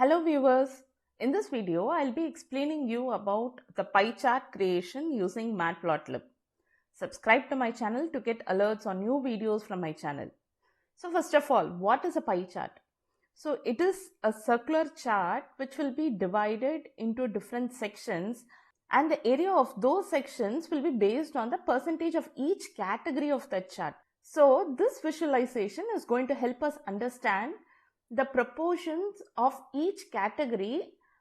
Hello viewers, in this video I'll be explaining you about the pie chart creation using Matplotlib. Subscribe to my channel to get alerts on new videos from my channel. So first of all, what is a pie chart? So it is a circular chart which will be divided into different sections, and the area of those sections will be based on the percentage of each category of that chart. So this visualization is going to help us understand the proportions of each category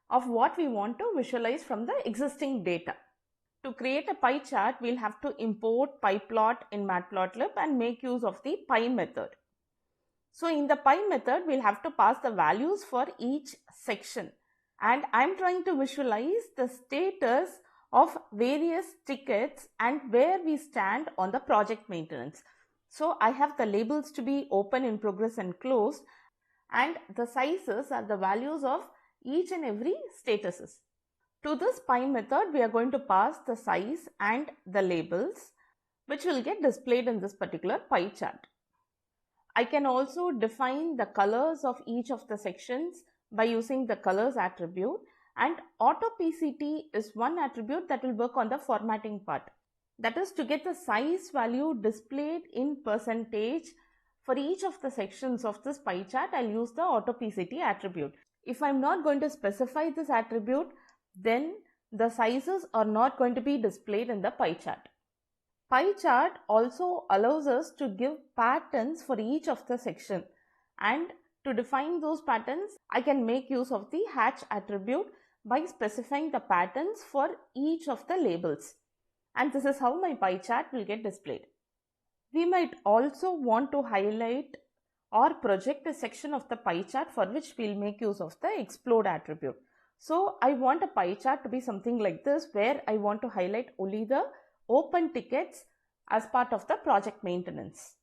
of what we want to visualize from the existing data. To create a pie chart, we'll have to import pieplot in Matplotlib and make use of the pie method. So in the pie method, we'll have to pass the values for each section. And I'm trying to visualize the status of various tickets and where we stand on the project maintenance. So I have the labels to be open, in progress and closed, and the sizes are the values of each and every statuses. To this pie method, we are going to pass the size and the labels, which will get displayed in this particular pie chart. I can also define the colors of each of the sections by using the colors attribute, and auto PCT is one attribute that will work on the formatting part. That is, to get the size value displayed in percentage for each of the sections of this pie chart, I'll use the auto PCT attribute. If I'm not going to specify this attribute, then the sizes are not going to be displayed in the pie chart. Pie chart also allows us to give patterns for each of the section, and to define those patterns, I can make use of the hatch attribute by specifying the patterns for each of the labels. And this is how my pie chart will get displayed. We might also want to highlight or project a section of the pie chart, for which we'll make use of the explode attribute. So I want a pie chart to be something like this, where I want to highlight only the open tickets as part of the project maintenance.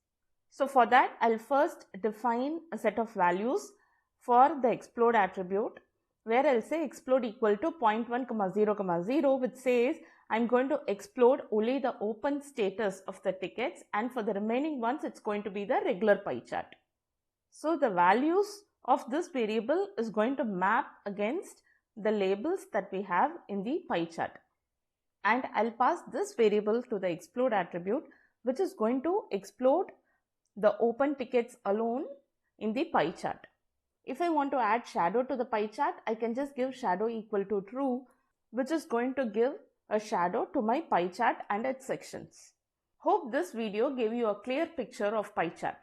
So for that, I'll first define a set of values for the explode attribute, where I'll say explode equal to 0.1, 0, 0, which says I'm going to explode only the open status of the tickets, and for the remaining ones it's going to be the regular pie chart. So the values of this variable is going to map against the labels that we have in the pie chart, and I'll pass this variable to the explode attribute, which is going to explode the open tickets alone in the pie chart. If I want to add shadow to the pie chart, I can just give shadow equal to true, which is going to give a shadow to my pie chart and its sections. Hope this video gave you a clear picture of pie chart.